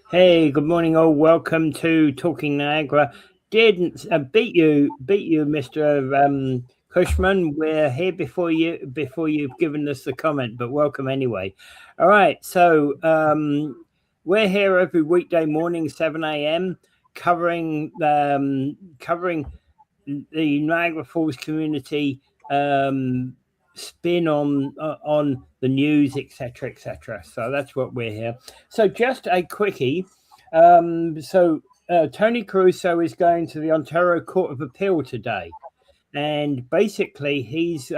Hey, good morning, all. Welcome to Talking Niagara. Didn't beat you, Mister Cushman. We're here before you've given us the comment, but welcome anyway. All right, so we're here every weekday morning, 7 a.m., covering the Niagara Falls community spin on the news, etc., etc. So that's what we're here. So just a quickie. Tony Caruso is going to the Ontario Court of Appeal today, and basically he's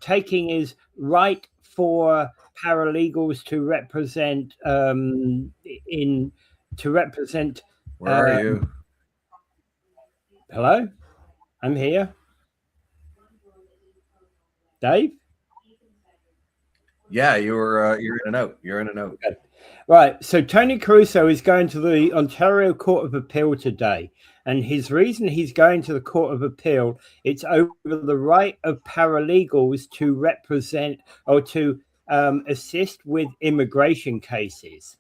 taking his right for paralegals to represent in to represent. Where are you? Hello, I'm here. Dave? Yeah, you're in and out. You're in and out. Okay. Right. So Tony Caruso is going to the Ontario Court of Appeal today. And his reason he's going to the Court of Appeal, it's over the right of paralegals to represent or to assist with immigration cases.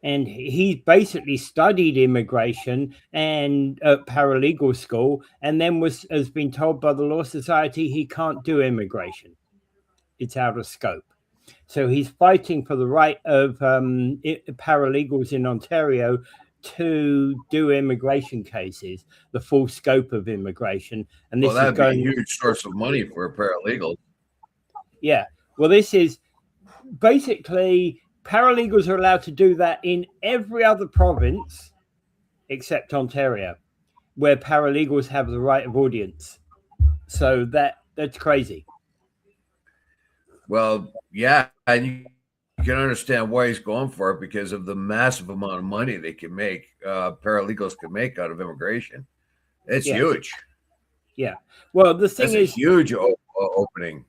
And he basically studied immigration and at paralegal school, and then has been told by the Law Society he can't do immigration. It's out of scope. So he's fighting for the right of paralegals in Ontario to do immigration cases, the full scope of immigration. And this That'd is going be a huge source of money for a paralegal. Yeah. Well, this is basically paralegals are allowed to do that in every other province except Ontario, where paralegals have the right of audience. So that's crazy. Well, yeah, and you can understand why he's going for it because of the massive amount of money they can make. Paralegals can make out of immigration. It's huge. Yeah. Well, the thing is, a huge opening.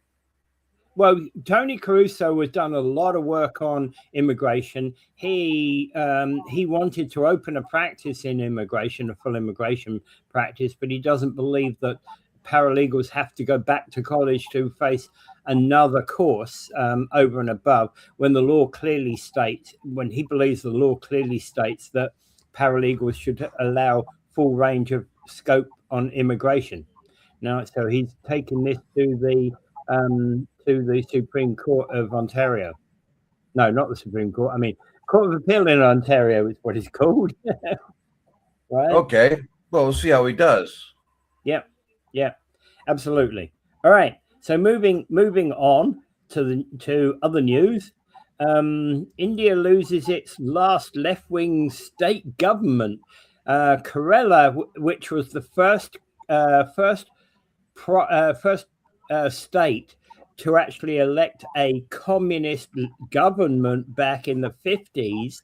Well, Tony Caruso has done a lot of work on immigration. He wanted to open a practice in immigration, a full immigration practice, but he doesn't believe that paralegals have to go back to college to face another course over and above when the law clearly states, when he believes the law clearly states that paralegals should allow full range of scope on immigration. Now, so he's taken this to the Supreme Court of Ontario. No, not the Supreme Court. I mean, Court of Appeal in Ontario is what it's called. Right? Okay. Well, we'll see how he does. Yeah, absolutely. All right. So moving on to other news. India loses its last left-wing state government. Kerala, which was the first state to actually elect a communist government back in the 50s,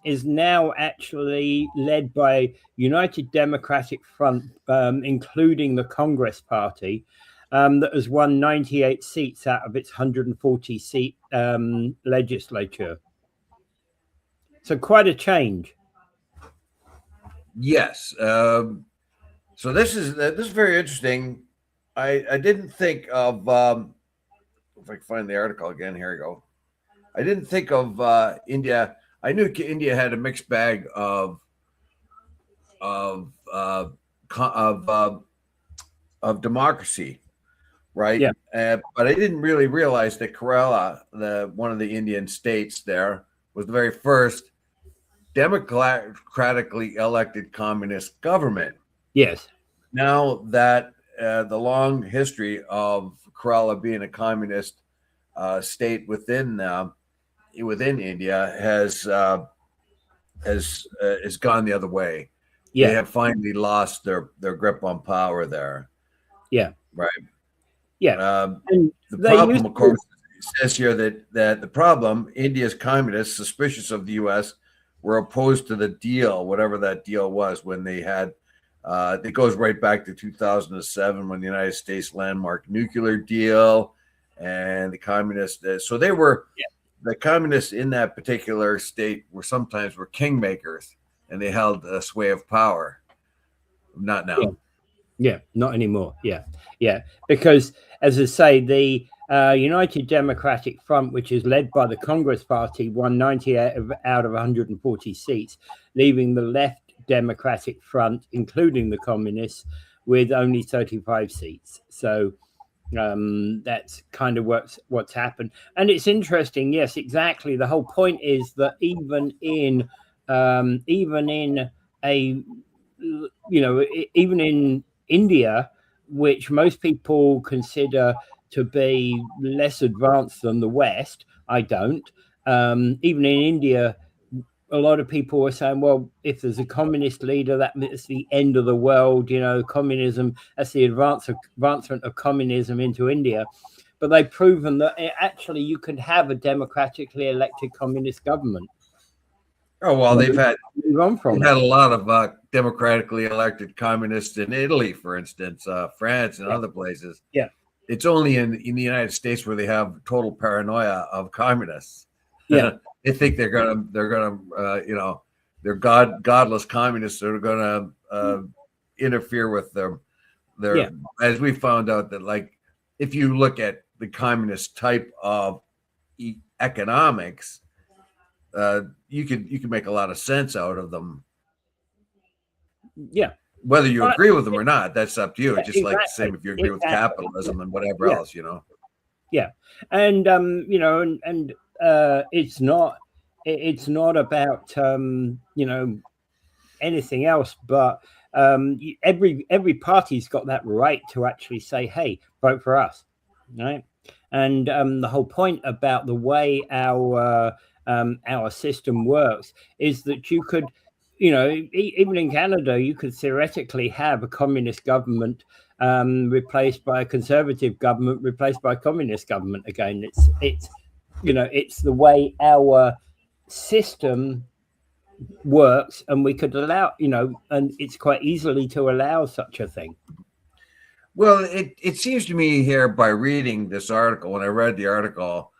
is now actually led by United Democratic Front, including the Congress Party, that has won 98 seats out of its 140 seat legislature. So quite a change. Yes. So this is very interesting. I didn't think of if I can find the article again. Here we go. I didn't think of India. I knew India had a mixed bag of democracy, right? Yeah. But I didn't really realize that Kerala, one of the Indian states there, was the very first democratically elected communist government. Yes. Now that the long history of Kerala being a communist state within India has gone the other way. Yeah. They have finally lost their grip on power there. Yeah. Right. Yeah. The problem, of course, it says here that the problem, India's communists, suspicious of the U.S., were opposed to the deal, whatever that deal was, when they had. It goes right back to 2007 when the United States landmark nuclear deal, and the communists. So they were the communists in that particular state were sometimes kingmakers, and they held a sway of power. Not now. Yeah, not anymore. Yeah. Because, as I say, United Democratic Front, which is led by the Congress Party, won 90 out of 140 seats, leaving the Left Democratic Front, including the Communists, with only 35 seats. So that's kind of what's happened. And it's interesting. Yes, exactly. The whole point is that even in India, which most people consider to be less advanced than the West, I don't. Even in India, a lot of people were saying, well, if there's a communist leader, that's the end of the world. Communism, that's the advancement of communism into India. But they've proven that actually you can have a democratically elected communist government. Oh, well, they've had a lot of democratically elected communists in Italy, for instance, France and other places. Yeah. It's only in the United States where they have total paranoia of communists. Yeah. They think they're godless communists that are gonna interfere with their as we found out that, like, if you look at the communist type of economics, you can make a lot of sense out of them. Yeah. Whether you agree with them or not, that's up to you. It's just like the same if you agree with capitalism and whatever else, Yeah. And it's not about anything else, but every party's got that right to actually say, hey, vote for us, right? And the whole point about the way our system works is that you could, even in Canada, you could theoretically have a communist government replaced by a conservative government, replaced by a communist government again. It's the way our system works, and we could allow, and it's quite easily to allow such a thing. Well, it seems to me here, by reading this article, when I read the article,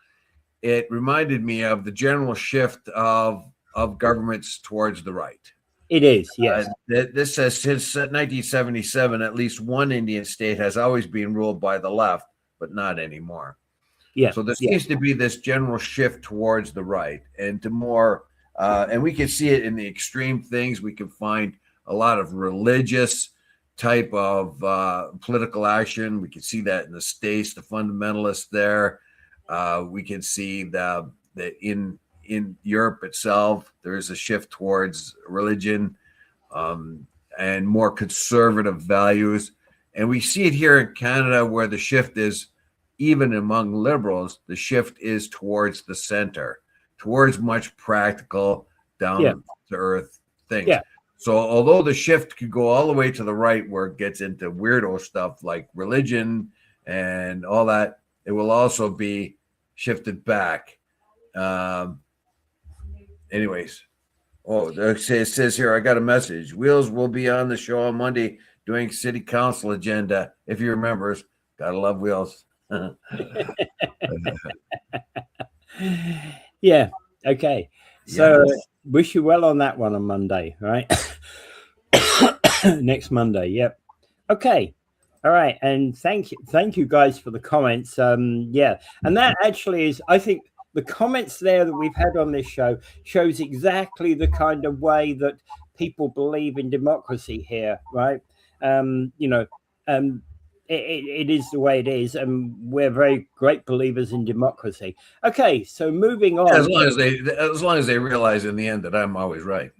it reminded me of the general shift of governments towards the right. It is, yes. This says since 1977, at least one Indian state has always been ruled by the left, but not anymore. Yeah. So there seems to be this general shift towards the right and to more, and we can see it in the extreme things. We can find a lot of religious type of political action. We can see that in the States, the fundamentalists there. We can see that in Europe itself, there is a shift towards religion and more conservative values. And we see it here in Canada, where the shift is, even among liberals, the shift is towards the center, towards much practical, down-to-earth things. Yeah. So although the shift could go all the way to the right, where it gets into weirdo stuff like religion and all that, it will also be shifted back. Anyways, it says here, I got a message. Wheels will be on the show on Monday doing city council agenda. If he remembers, gotta love Wheels. Yeah. Okay. So wish you well on that one on Monday, right? Next Monday. Yep. Okay. All right. And thank you guys for the comments. And that actually is, I think, the comments there that we've had on this show shows exactly the kind of way that people believe in democracy here, right? It is the way it is, and we're very great believers in democracy. Okay, so moving on. As long as they realize in the end that I'm always right.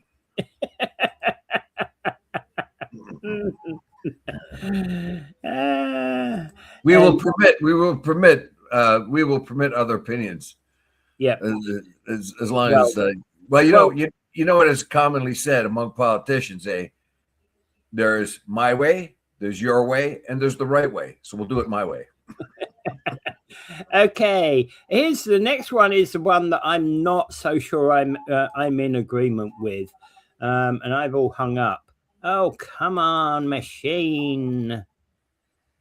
We will permit other opinions. Yeah. As long as you know what is commonly said among politicians, there's my way, there's your way, and there's the right way. So we'll do it my way. Okay. Here's the next one, is the one that I'm not so sure I'm in agreement with. And I've all hung up. Oh, come on, machine.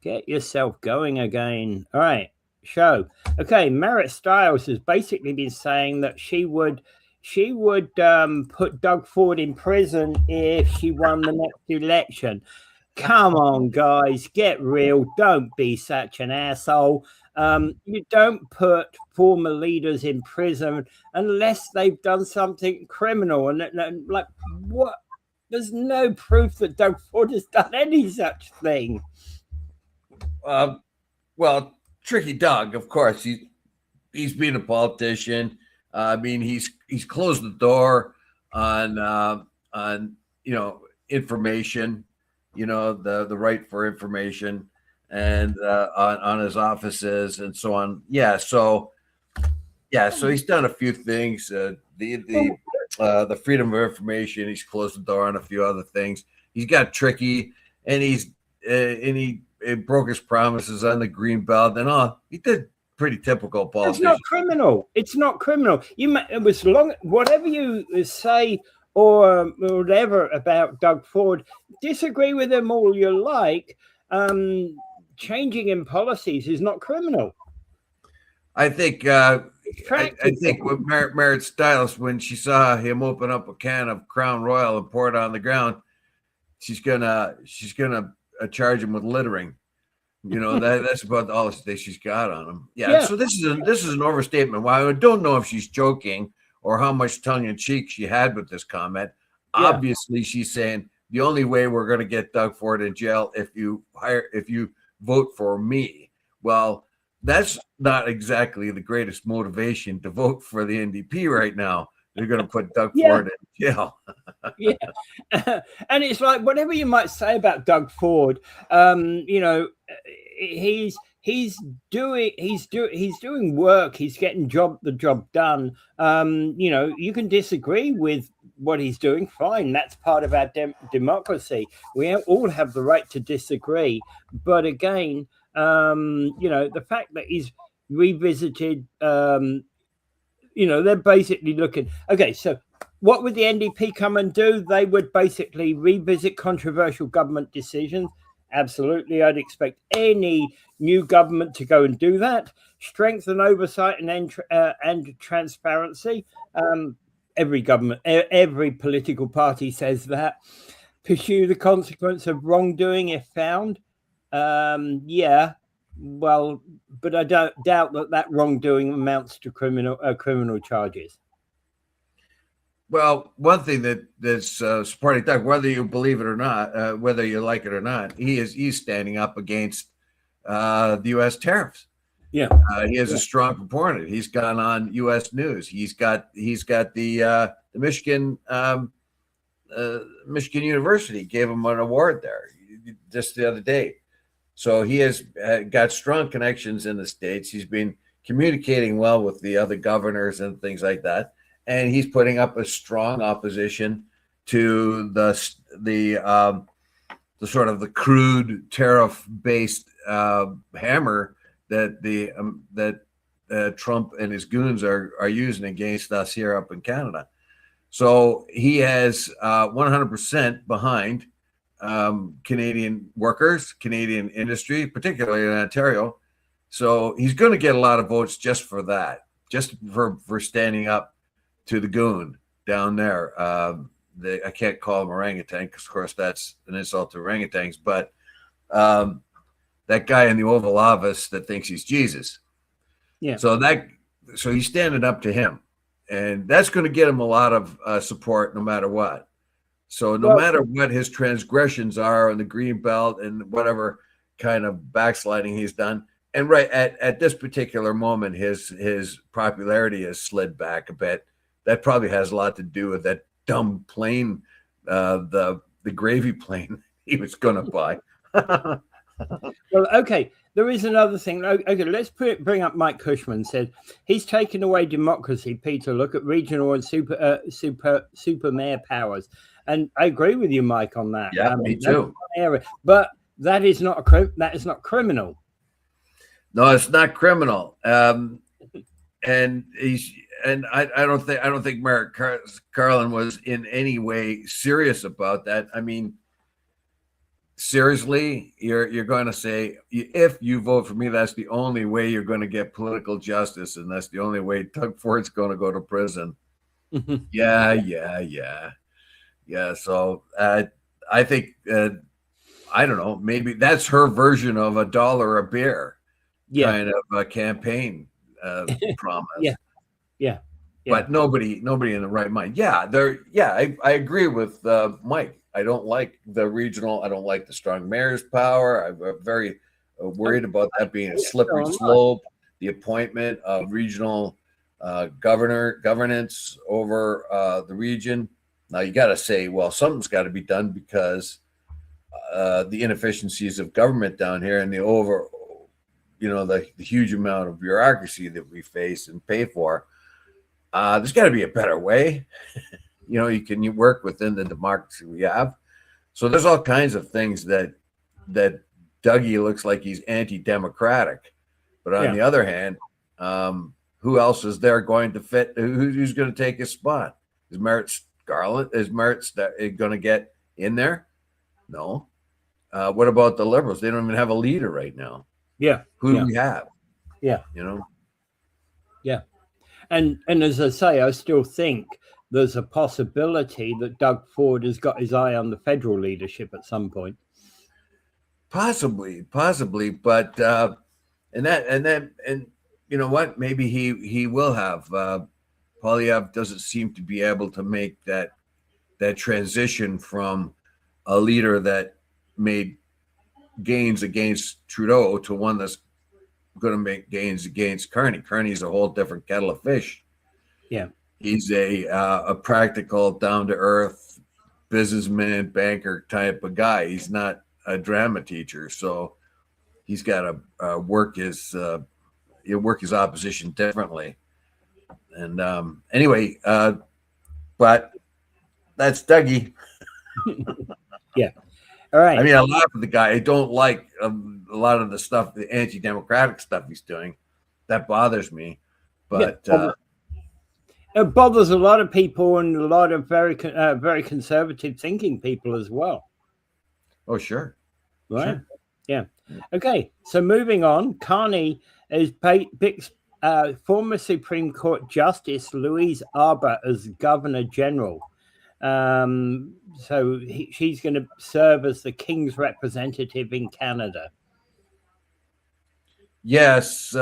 Get yourself going again. All right. Show. Okay, Marit Stiles has basically been saying that she would put Doug Ford in prison if she won the next election. Come on, guys, get real. Don't be such an asshole. You don't put former leaders in prison unless they've done something criminal. And like, what? There's no proof that Doug Ford has done any such thing. Well, Tricky Doug, of course, he's been a politician. I mean, he's closed the door on information, the right for information, and on his offices and so on. So he's done a few things. The freedom of information. He's closed the door on a few other things. He's got Tricky, and he broke his promises on the green belt and all. He did pretty typical politics. It's not criminal. It's not criminal. It was long. Whatever you say or whatever about Doug Ford, disagree with him all you like. Changing in policies is not criminal. I think. I think with Marit Stiles, when she saw him open up a can of Crown Royal and pour it on the ground, she's gonna charge him with littering. That's about all that she's got on him. Yeah. So this is an overstatement. While I don't know if she's joking or how much tongue in cheek she had with this comment. Yeah. Obviously, she's saying the only way we're going to get Doug Ford in jail if you vote for me. Well, that's not exactly the greatest motivation to vote for the NDP right now. They're going to put Doug Ford in jail. And it's like, whatever you might say about Doug Ford, he's doing work. He's getting the job done. You can disagree with what he's doing. Fine, that's part of our democracy. We all have the right to disagree. But again, the fact that he's revisited, they're basically looking. Okay, so what would the NDP come and do? They would basically revisit controversial government decisions. Absolutely, I'd expect any new government to go and do that. Strengthen oversight and transparency. Every government, every political party says that. Pursue the consequence of wrongdoing if found. Well, but I don't doubt that wrongdoing amounts to criminal charges. Well, one thing that's supporting Doug, whether you believe it or not, whether you like it or not, he's standing up against the U.S. tariffs. Yeah, he is a strong proponent. He's gone on U.S. News. He's got the Michigan University gave him an award there just the other day. So he has got strong connections in the States. He's been communicating well with the other governors and things like that. And he's putting up a strong opposition to the sort of the crude tariff-based hammer that Trump and his goons are using against us here up in Canada. So he has 100% behind Canadian workers, Canadian industry, particularly in Ontario. So he's going to get a lot of votes just for that, just for standing up to the goon down there. I can't call him orangutan because, of course, that's an insult to orangutans. But that guy in the Oval Office that thinks he's Jesus. Yeah. So he's standing up to him, and that's going to get him a lot of support no matter what. So no matter what his transgressions are on the green belt and whatever kind of backsliding he's done, and right at this particular moment, his popularity has slid back a bit. That probably has a lot to do with that dumb plane, the gravy plane he was going to buy. Well, okay, there is another thing. Okay, let's bring up Mike Cushman. Said he's taken away democracy. Peter, look at regional and super mayor powers, and I agree with you, Mike, on that. Yeah, me too. But that is not criminal. No, it's not criminal. And I don't think Merrick Garland was in any way serious about that. I mean, seriously, you're going to say, if you vote for me, that's the only way you're going to get political justice, and that's the only way Doug Ford's going to go to prison. Yeah. So I think I don't know. Maybe that's her version of $1 a beer. kind of a campaign promise. Yeah. But nobody in the right mind. I agree with Mike. I don't like the regional. I don't like the strong mayor's power. I'm very worried about that being a slippery slope. The appointment of regional governance over the region. Now you got to say, well, something's got to be done because the inefficiencies of government down here and the huge amount of bureaucracy that we face and pay for. There's got to be a better way. You can work within the democracy we have. So there's all kinds of things that Dougie looks like he's anti-democratic. But on the other hand, who else is there going to fit? Who's going to take his spot? Is Marit going to get in there? No. What about the Liberals? They don't even have a leader right now. Yeah. Who do we have? Yeah. Yeah. And as I say, I still think there's a possibility that Doug Ford has got his eye on the federal leadership at some point. Possibly, but and you know what? Maybe he will have. Poilievre doesn't seem to be able to make that transition from a leader that made gains against Trudeau to one that's going to make gains against Carney. Carney's a whole different kettle of fish. Yeah, he's a practical, down to earth businessman, banker type of guy. He's not a drama teacher, so he's got to work his opposition differently. And anyway, but that's Dougie. Yeah. All right. I mean, I laugh at the guy. I don't like a lot of the stuff, the anti-democratic stuff he's doing. That bothers me. But it bothers a lot of people and a lot of very conservative thinking people as well. Oh, sure. Right. Sure. Yeah. Okay. So moving on, Carney is former Supreme Court Justice Louise Arbour as Governor General. So she's going to serve as the King's representative in Canada. Yes.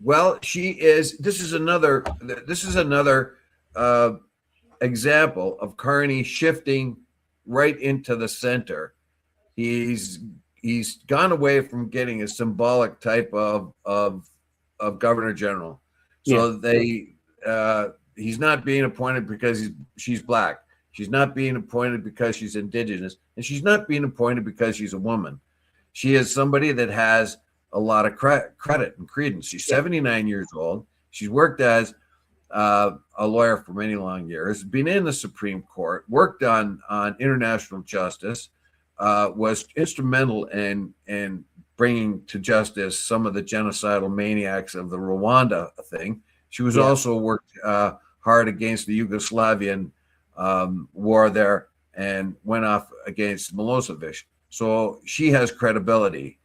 Well, she is. This is another example of Carney shifting right into the center. He's gone away from getting a symbolic type of Governor General. So he's not being appointed because she's Black. She's not being appointed because she's Indigenous, and she's not being appointed because she's a woman. She is somebody that has a lot of credit and credence. She's 79 years old. She's worked as a lawyer for many long years, been in the Supreme Court, worked on international justice, was instrumental in bringing to justice some of the genocidal maniacs of the Rwanda thing. She was also worked hard against the Yugoslavian war there and went off against Milosevic. So she has credibility.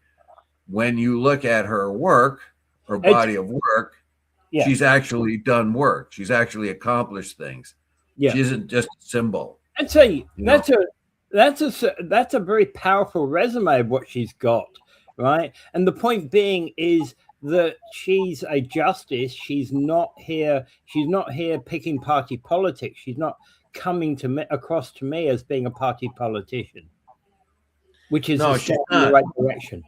When you look at her work, her body of work, she's actually done work. She's actually accomplished things. Yeah. She isn't just a symbol. I'd say that's a very powerful resume of what she's got, right? And the point being is that she's a justice. She's not here picking party politics. She's not coming across to me as being a party politician, which is a step in the right direction.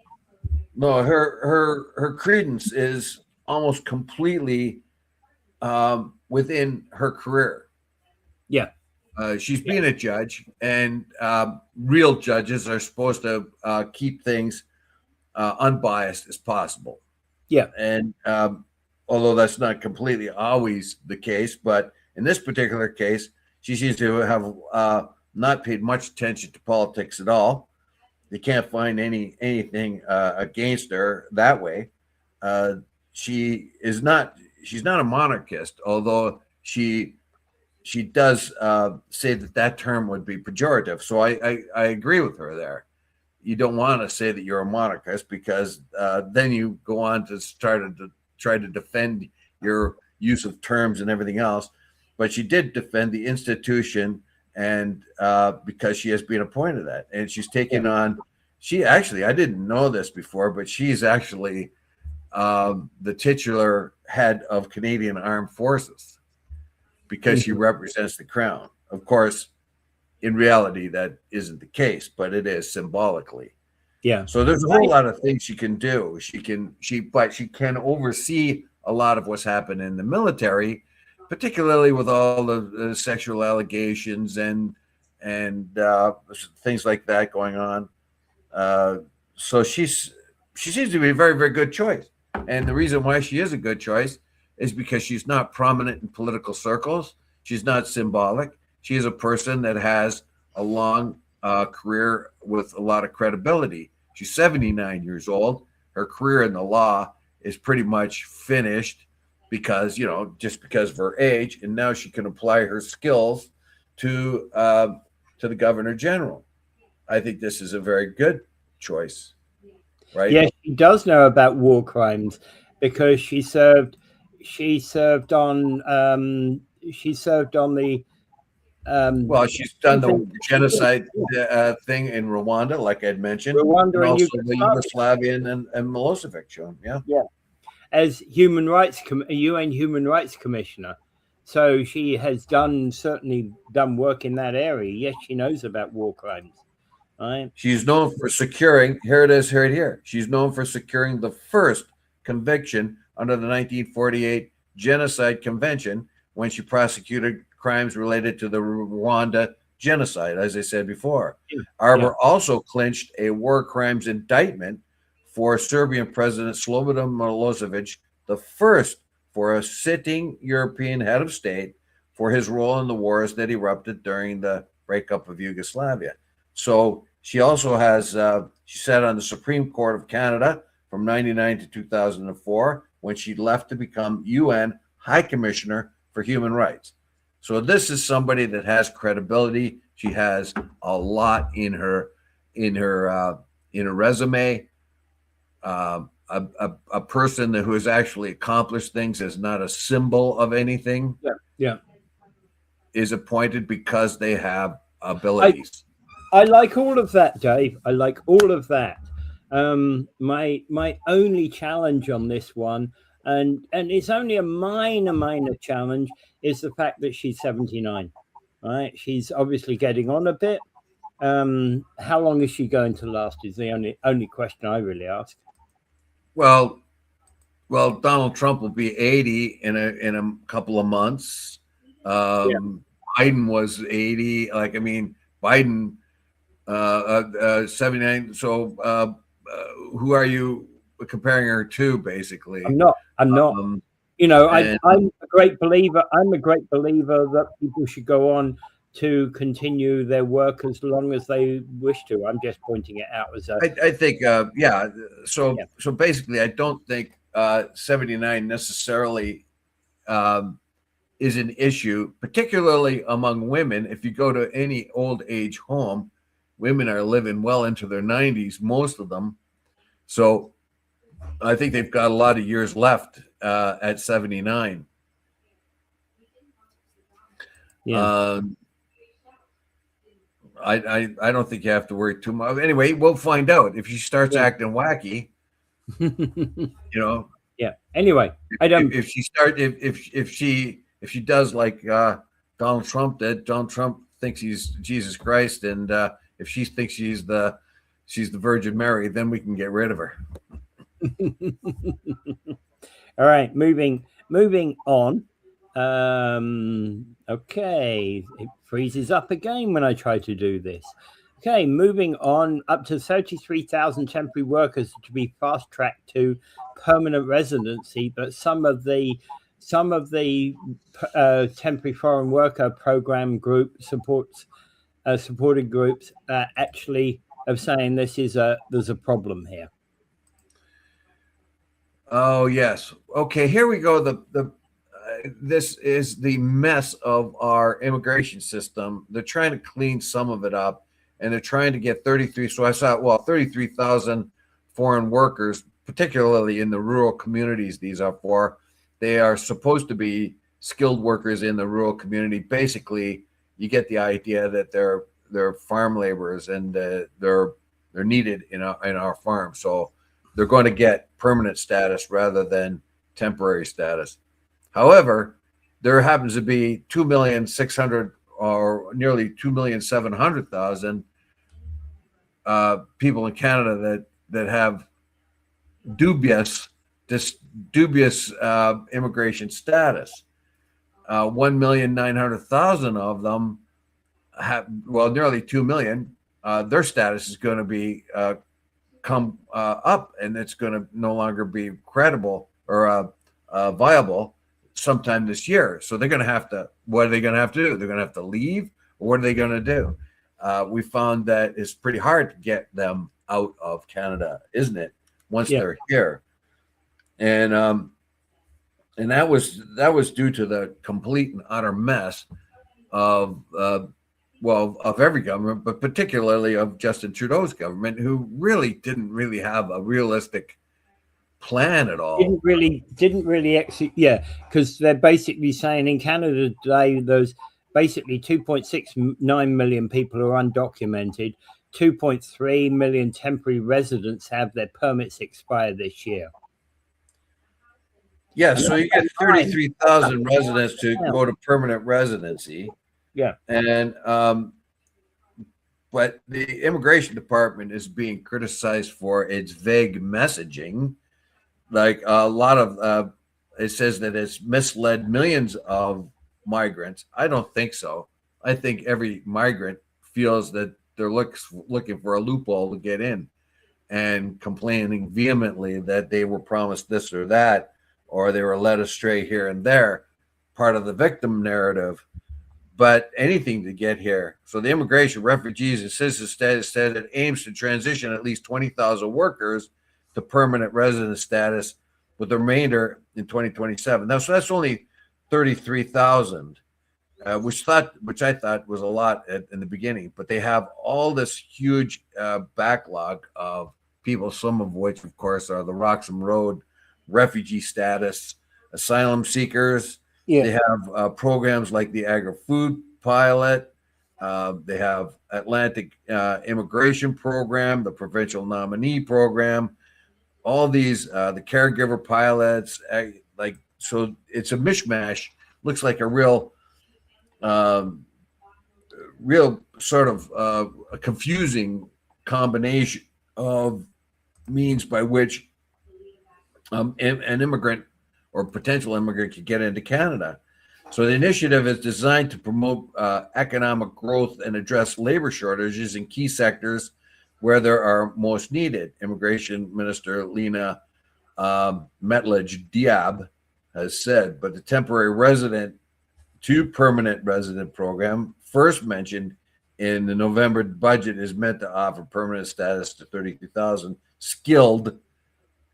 No, her credence is almost completely within her career. Yeah. She's been a judge, and real judges are supposed to keep things unbiased as possible. Yeah. And although that's not completely always the case, but in this particular case, she seems to have not paid much attention to politics at all. They can't find anything against her that way. She's not a monarchist, although she does say that term would be pejorative. So I agree with her there. You don't want to say that you're a monarchist because then you go on to try to defend your use of terms and everything else. But she did defend the institution, and because she has been appointed that, and she's taken on she actually, I didn't know this before, but she's actually the titular head of Canadian Armed Forces because she represents the crown. Of course, in reality, that isn't the case, but it is symbolically. Yeah. So there's a whole lot of things she can do. But she can oversee a lot of what's happened in the military, particularly with all the sexual allegations and things like that going on. So she seems to be a very, very good choice. And the reason why she is a good choice is because she's not prominent in political circles. She's not symbolic. She is a person that has a long career with a lot of credibility. She's 79 years old. Her career in the law is pretty much finished because, just because of her age. And now she can apply her skills to the governor general. I think this is a very good choice, right? Yes, she does know about war crimes because she served on the well, she's done the genocide thing in Rwanda, like I'd mentioned, Rwanda and and also the Yugoslavian and Milosevic show. Yeah, as UN Human Rights Commissioner. So she has certainly done work in that area. Yes, she knows about war crimes. Right. She's known for securing, here it is, right here. She's known for securing the first conviction under the 1948 Genocide Convention when she prosecuted crimes related to the Rwanda genocide, as I said before. Arbour also clinched a war crimes indictment for Serbian President Slobodan Milosevic, the first for a sitting European head of state for his role in the wars that erupted during the breakup of Yugoslavia. So she also has, she sat on the Supreme Court of Canada from 1999 to 2004 when she left to become UN High Commissioner for Human Rights. So this is somebody that has credibility. She has a lot in her resume. A person who has actually accomplished things, is not a symbol of anything. Yeah. Is appointed because they have abilities. I like all of that, Dave. I like all of that. My only challenge on this one, and it's only a minor challenge, is the fact that she's 79. Right? She's obviously getting on a bit. How long is she going to last? Is the only question I really ask. Well, Donald Trump will be 80 in a couple of months. Biden was 80. Biden 79. So who are you comparing her to? Basically, I'm not. I'm a great believer. I'm a great believer that people should go on to continue their work as long as they wish to. I'm just pointing it out as I think, So basically, I don't think 79 necessarily is an issue, particularly among women. If you go to any old age home, women are living well into their 90s, most of them. So I think they've got a lot of years left at 79. Yeah. I don't think you have to worry too much. Anyway, we'll find out if she starts acting wacky. Yeah. Anyway, I don't. If she does like Donald Trump did. Donald Trump thinks he's Jesus Christ, and if she thinks she's the Virgin Mary, then we can get rid of her. All right, moving on. Okay, it freezes up again when I try to do this. Okay, moving on. Up to 33,000 temporary workers to be fast-tracked to permanent residency, but some of the temporary foreign worker program group supported groups actually are saying there's a problem here. Oh yes. Okay, here we go. This is the mess of our immigration system. They're trying to clean some of it up, and they're trying to get 33. So I saw 33,000 foreign workers, particularly in the rural communities. These are for. They are supposed to be skilled workers in the rural community. Basically, you get the idea that they're farm laborers and they're They're needed in our farm. So they're going to get permanent status rather than temporary status. However, there happens to be 2,600,000 or nearly 2,700,000 people in Canada that have dubious immigration status. 1,900,000 of them have, well, nearly 2 million. Their status is going to be come up, and it's going to no longer be credible or viable sometime this year. So they're going to have to. What are they going to have to do? They're going to have to leave, or what are they going to do? We found that it's pretty hard to get them out of Canada, isn't it? Once they're here, and that was due to the complete and utter mess of every government, but particularly of Justin Trudeau's government, who really didn't really have a realistic plan at all. Didn't really execute. Yeah, because they're basically saying in Canada today, there's basically 2.69 million people who are undocumented. 2.3 million temporary residents have their permits expire this year. Yeah, so you get 33,000 residents to go to permanent residency. Yeah, and but the immigration department is being criticized for its vague messaging. Like a lot of it says that it's misled millions of migrants. I don't think so. I think every migrant feels that they're looking for a loophole to get in, and complaining vehemently that they were promised this or that, or they were led astray here and there, part of the victim narrative. But anything to get here. So the Immigration, Refugees, and Citizen Status said it aims to transition at least 20,000 workers to permanent resident status, with the remainder in 2027. Now, so that's only 33,000, which I thought was a lot in the beginning. But they have all this huge backlog of people, some of which, of course, are the Roxham Road refugee status, asylum seekers. Yeah. They have programs like the Agri-Food Pilot. They have Atlantic Immigration Program, the Provincial Nominee Program, all these, the Caregiver Pilots. So it's a mishmash. Looks like a real sort of a confusing combination of means by which an immigrant or potential immigrant could get into Canada. So the initiative is designed to promote economic growth and address labor shortages in key sectors where there are most needed. Immigration Minister Lena Metlage-Diab has said, but the temporary resident to permanent resident program, first mentioned in the November budget, is meant to offer permanent status to 32,000 skilled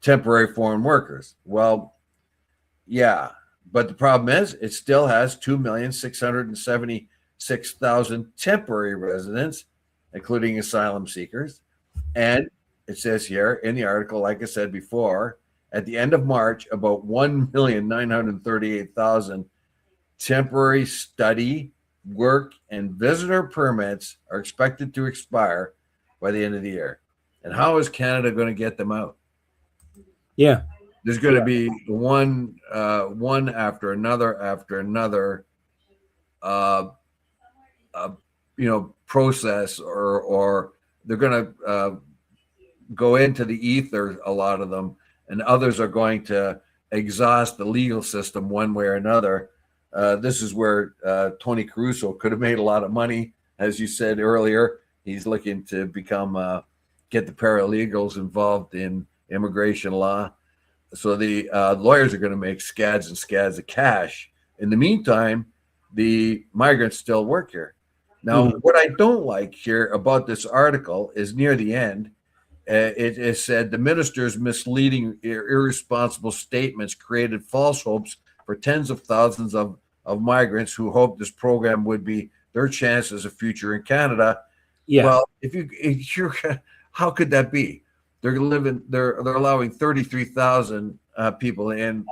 temporary foreign workers. Well, yeah, but the problem is it still has 2,676,000 temporary residents, including asylum seekers. And it says here in the article, like I said before, at the end of March, about 1,938,000 temporary study, work, and visitor permits are expected to expire by the end of the year. And how is Canada going to get them out? Yeah. There's going to be one after another, process, or they're going to go into the ether, a lot of them, and others are going to exhaust the legal system one way or another. This is where Tony Caruso could have made a lot of money, as you said earlier. He's looking to get the paralegals involved in immigration law. So the lawyers are going to make scads and scads of cash. In the meantime, the migrants still work here. Now, what I don't like here about this article is near the end, it said the minister's misleading, irresponsible statements created false hopes for tens of thousands of migrants who hoped this program would be their chances of future in Canada. Yeah. Well, if you're, how could that be? They're allowing 33,000 people in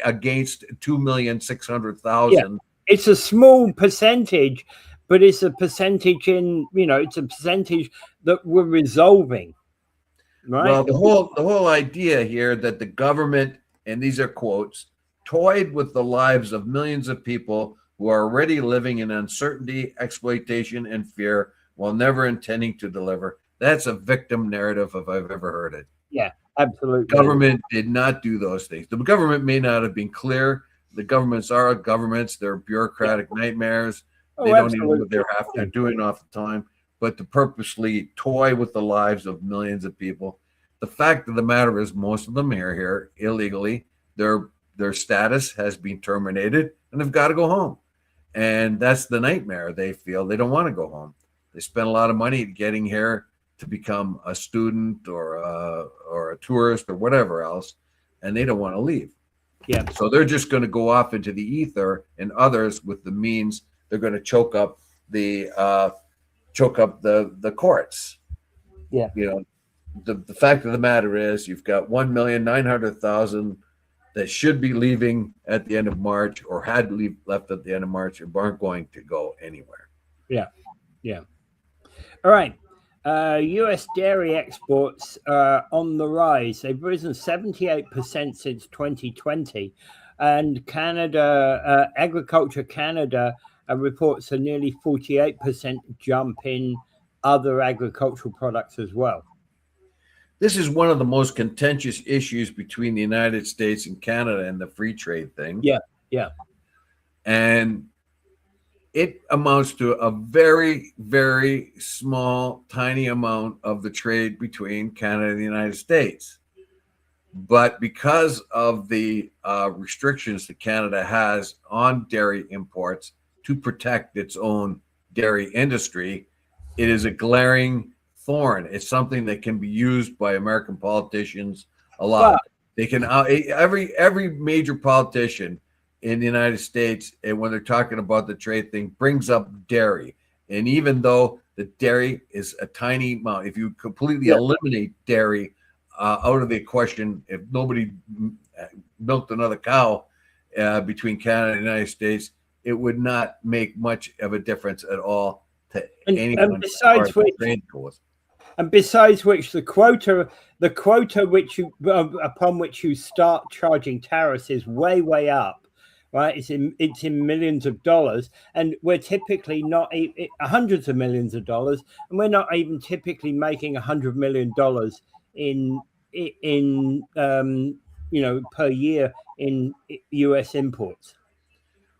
against 2,600,000. Yeah. It's a small percentage, but it's a percentage it's a percentage that we're resolving, right? Well, the whole idea here that the government, and these are quotes, toyed with the lives of millions of people who are already living in uncertainty, exploitation, and fear while never intending to deliver. That's a victim narrative if I've ever heard it. Yeah, absolutely. Government did not do those things. The government may not have been clear. The governments are governments. They're bureaucratic nightmares. They don't even know what they're doing off the time. But to purposely toy with the lives of millions of people. The fact of the matter is most of them are here illegally. Their status has been terminated and they've got to go home. And that's the nightmare they feel. They don't want to go home. They spend a lot of money getting here to become a student or a tourist or whatever else, and they don't want to leave. Yeah. So they're just going to go off into the ether, and others with the means, they're going to choke up the courts. Yeah. You know, the fact of the matter is you've got 1,900,000 that should be leaving at the end of March or had left at the end of March and aren't going to go anywhere. Yeah. Yeah. All right. U.S. dairy exports are on the rise. They've risen 78% since 2020. And Canada, Agriculture Canada reports a nearly 48% jump in other agricultural products as well. This is one of the most contentious issues between the United States and Canada and the free trade thing. Yeah, yeah. And it amounts to a very, very small, tiny amount of the trade between Canada and the United States. But because of the restrictions that Canada has on dairy imports to protect its own dairy industry, it is a glaring thorn. It's something that can be used by American politicians a lot. Wow. They can every major politician in the United States, and when they're talking about the trade thing, brings up dairy. And even though the dairy is a tiny amount, if you completely eliminate dairy out of the question, if nobody milked another cow between Canada and the United States, it would not make much of a difference at all to anyone. And besides which, and besides which, the quota which you upon which you start charging tariffs is way up. Right, it's in millions of dollars, and we're typically not hundreds of millions of dollars, and we're not even typically making $100 million in per year in U.S. imports.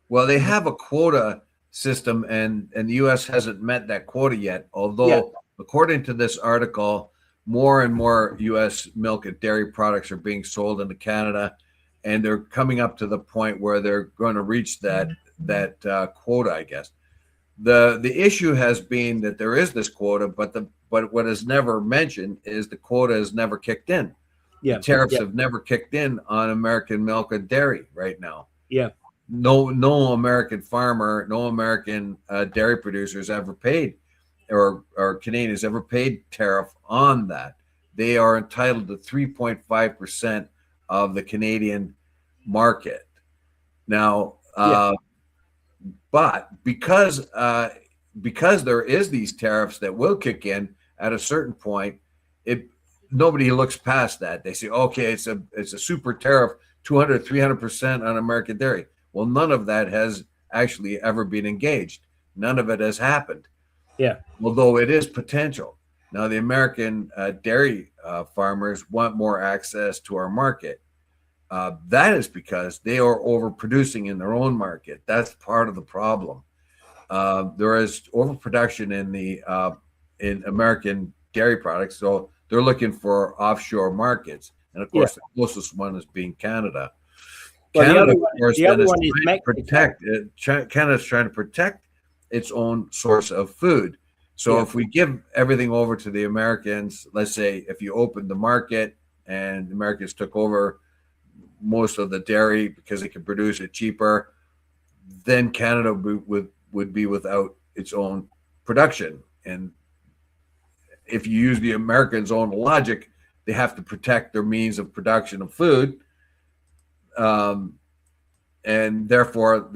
Well, they have a quota system, and the U.S. hasn't met that quota yet. Although, according to this article, more and more U.S. milk and dairy products are being sold into Canada. And they're coming up to the point where they're going to reach that quota, I guess. The issue has been that there is this quota, but what is never mentioned is the quota has never kicked in. Yeah. The tariffs have never kicked in on American milk and dairy right now. Yeah. No American farmer, no American dairy producers ever paid, or Canadians ever paid tariff on that. They are entitled to 3.5% of the Canadian market. Now, but because there is these tariffs that will kick in at a certain point, nobody looks past that. They say, okay, it's a super tariff, 200, 300% on American dairy. Well, none of that has actually ever been engaged. None of it has happened. Yeah. Although it is potential. Now, the American dairy farmers want more access to our market. That is because they are overproducing in their own market. That's part of the problem. There is overproduction in American dairy products, so they're looking for offshore markets. And of course, the closest one is being Canada. Well, Canada, Canada's trying to protect its own source of food. So if we give everything over to the Americans, let's say if you opened the market and the Americans took over most of the dairy because they could produce it cheaper, then Canada would be without its own production. And if you use the Americans' own logic, they have to protect their means of production of food. And therefore,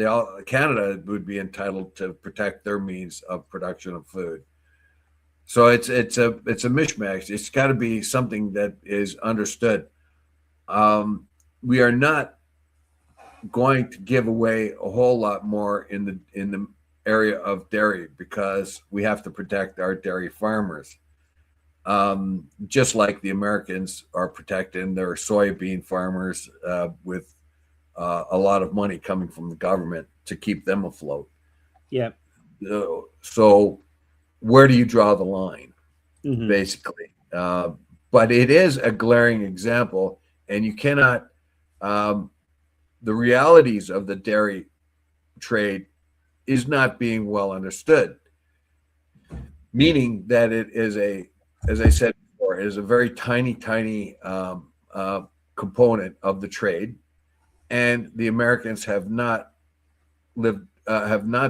Canada would be entitled to protect their means of production of food. So it's a mishmash. It's got to be something that is understood. We are not going to give away a whole lot more in the area of dairy because we have to protect our dairy farmers. Just like the Americans are protecting their soybean farmers with a lot of money coming from the government to keep them afloat. Yeah. So where do you draw the line, basically? But it is a glaring example, and you cannot. The realities of the dairy trade is not being well understood, meaning that it is as I said before, it is a very tiny component of the trade, and the Americans have not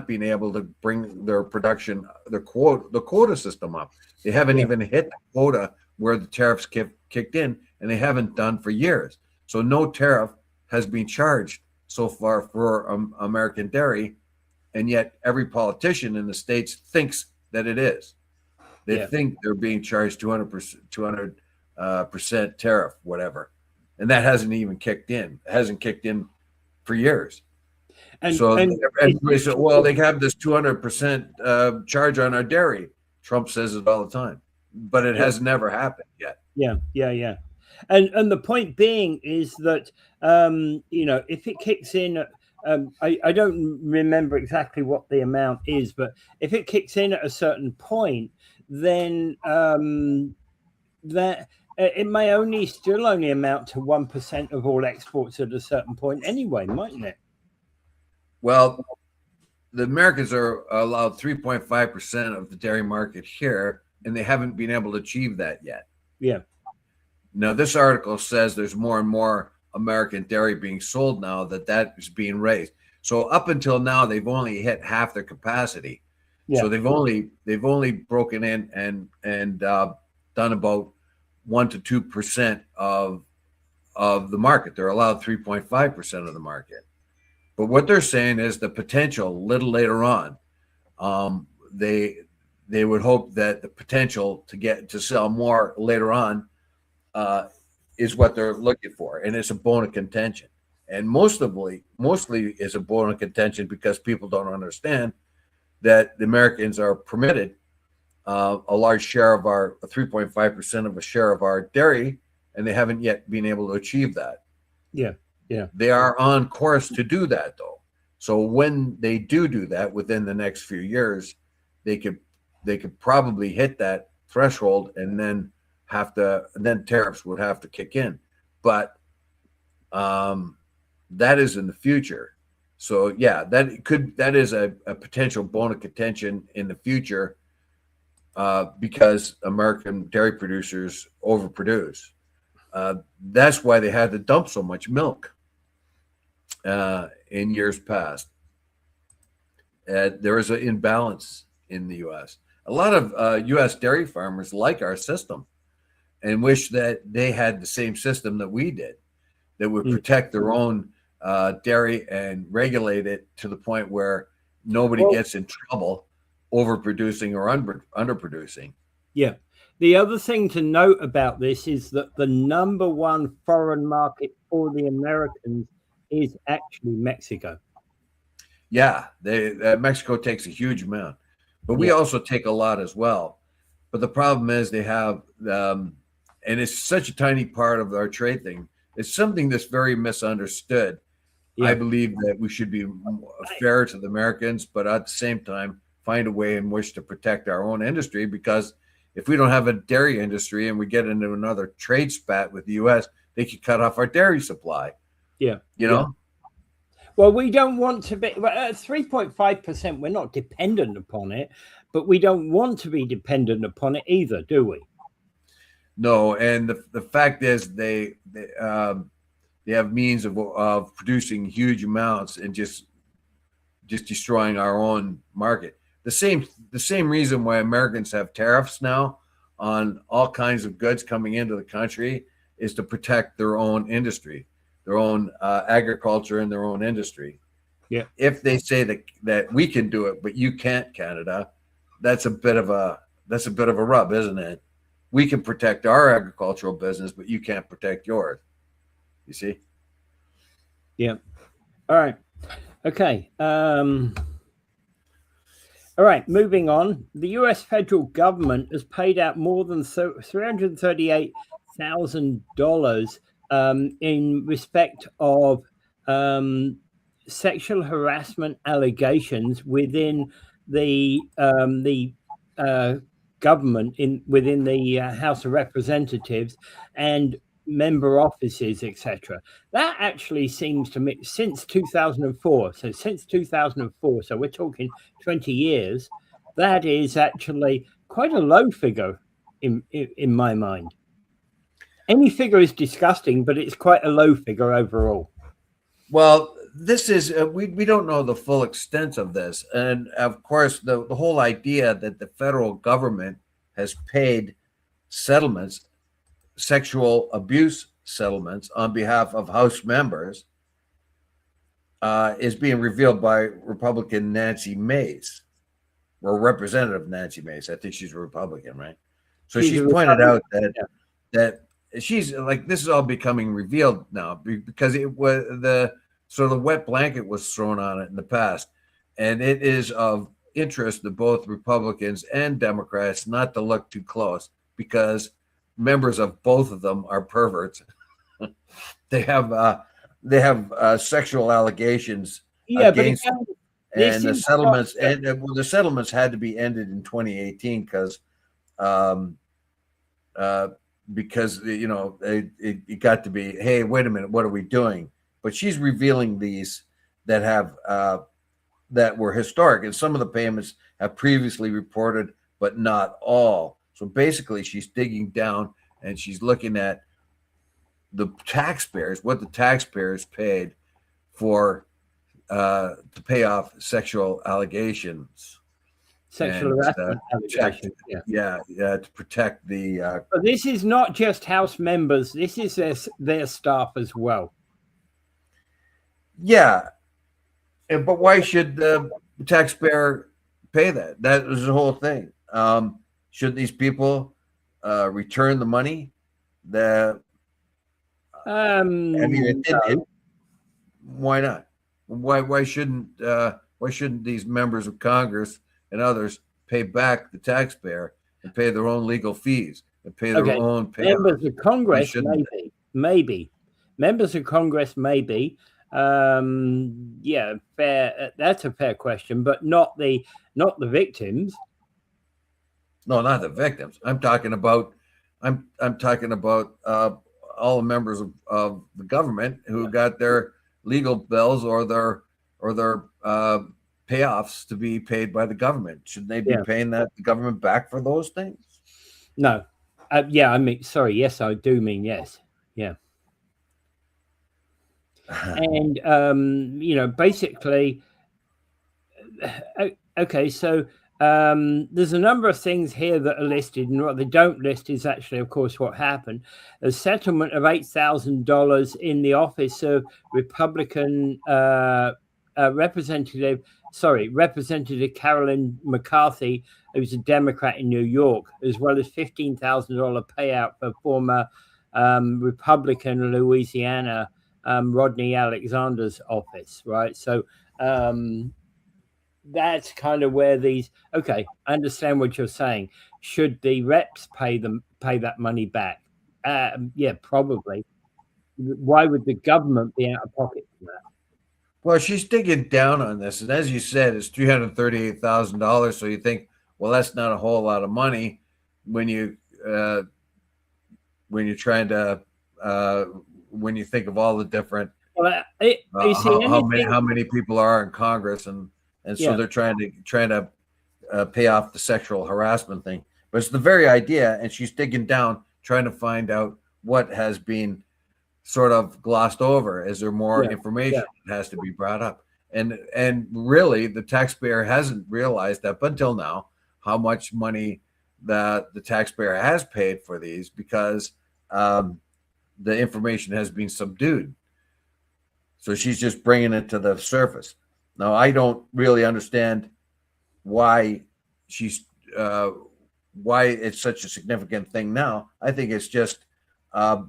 been able to bring their production, the quota system up. They haven't even hit the quota where the tariffs kicked in, and they haven't done for years. So no tariff has been charged so far for American dairy, and yet every politician in the States thinks that it is. They think they're being charged 200% tariff, whatever, and that hasn't even kicked in. It hasn't kicked in for years. So everybody said, well, they have this 200% charge on our dairy. Trump says it all the time, but it has never happened yet. Yeah. And the point being is that, if it kicks in, I don't remember exactly what the amount is, but if it kicks in at a certain point, then that it may still only amount to 1% of all exports at a certain point anyway, mightn't it? Well, the Americans are allowed 3.5% of the dairy market here, and they haven't been able to achieve that yet. Yeah. Now, this article says there's more and more American dairy being sold now that is being raised. So up until now, they've only hit half their capacity. Yeah. So they've only broken in and done about 1 to 2% of the market. They're allowed 3.5% of the market. But what they're saying is the potential a little later on, they would hope that the potential to sell more later on is what they're looking for, and it's a bone of contention. And mostly is a bone of contention because people don't understand that the Americans are permitted a large share of our 3.5% of a share of our dairy, and they haven't yet been able to achieve that. Yeah. They are on course to do that, though. So when they do that within the next few years, they could probably hit that threshold, and then tariffs would have to kick in. But that is in the future. So yeah, that is a potential bone of contention in the future because American dairy producers overproduce. That's why they had to dump so much milk in years past. There is an imbalance in the U.S. A lot of U.S. dairy farmers like our system and wish that they had the same system that we did, that would protect their own dairy and regulate it to the point where nobody gets in trouble overproducing or underproducing. Yeah. The other thing to note about this is that the number one foreign market for the Americans is actually Mexico. Yeah, Mexico takes a huge amount, but we also take a lot as well. But the problem is they have, and it's such a tiny part of our trade thing. It's something that's very misunderstood. Yeah. I believe that we should be fair to the Americans, but at the same time, find a way in which to protect our own industry, because if we don't have a dairy industry and we get into another trade spat with the U.S., they could cut off our dairy supply. Yeah. You know? Well, we don't want to be at 3.5%. We're not dependent upon it, but we don't want to be dependent upon it either, do we? No. And the fact is they have means of producing huge amounts and just destroying our own market. The same reason why Americans have tariffs now on all kinds of goods coming into the country is to protect their own industry, their own agriculture and their own industry. Yeah. If they say that we can do it, but you can't, Canada, that's a bit of a That's a bit of a rub, isn't it? We can protect our agricultural business, but you can't protect yours. You see? Yeah. All right. Okay. All right, moving on. The U.S. federal government has paid out more than $338,000 in respect of sexual harassment allegations within the government within the House of Representatives and member offices, etc. That actually seems to me since 2004. So since 2004, so we're talking 20 years, that is actually quite a low figure in my mind. Any figure is disgusting, but it's quite a low figure overall. Well, this is we don't know the full extent of this, and of course the whole idea that the federal government has paid settlements, sexual abuse settlements on behalf of House members is being revealed by Republican Nancy Mace, or Representative Nancy Mace. I think she's a Republican, right? So she's pointed out that she's like, this is all becoming revealed now because it was the wet blanket was thrown on it in the past, and it is of interest to both Republicans and Democrats not to look too close because members of both of them are perverts. They have sexual allegations against them. And the settlements the settlements had to be ended in 2018 because it got to be, hey, wait a minute, what are we doing? But she's revealing these that have that were historic, and some of the payments have previously reported, but not all. So basically, she's digging down and she's looking at the taxpayers, what the taxpayers paid for to pay off sexual allegations. Sexual harassment allegations. To protect the. But this is not just House members. This is their staff as well. Yeah, but why should the taxpayer pay that? That was the whole thing. Should these people return the money? Why not? Why shouldn't these members of Congress and others pay back the taxpayer and pay their own legal fees and pay their own pay? Members of Congress, maybe. Members of Congress, maybe. Fair. That's a fair question, but not the victims. No, not the victims. I'm talking about all the members of the government who got their legal bills or their payoffs to be paid by the government. Should they be paying the government back for those things? No. Sorry. Yes, I do mean yes. Yeah. And basically, okay. So there's a number of things here that are listed, and what they don't list is actually, of course, what happened. A settlement of $8,000 in the office of Republican Representative Carolyn McCarthy, who's a Democrat in New York, as well as $15,000 payout for former Republican Louisiana Rodney Alexander's office, right? So that's kind of where these. Okay, I understand what you're saying. Should the reps pay that money back? Yeah, probably. Why would the government be out of pocket for that? Well, she's digging down on this, and as you said, it's $338,000. So you think, well, that's not a whole lot of money when you're trying to when you think of all the different how many people are in Congress, and so they're trying to pay off the sexual harassment thing. But it's the very idea, and she's digging down, trying to find out what has been sort of glossed over. Is there more information that has to be brought up? And really, the taxpayer hasn't realized up until now how much money that the taxpayer has paid for these because the information has been subdued. So she's just bringing it to the surface. Now, I don't really understand why she's why it's such a significant thing now. I think it's just a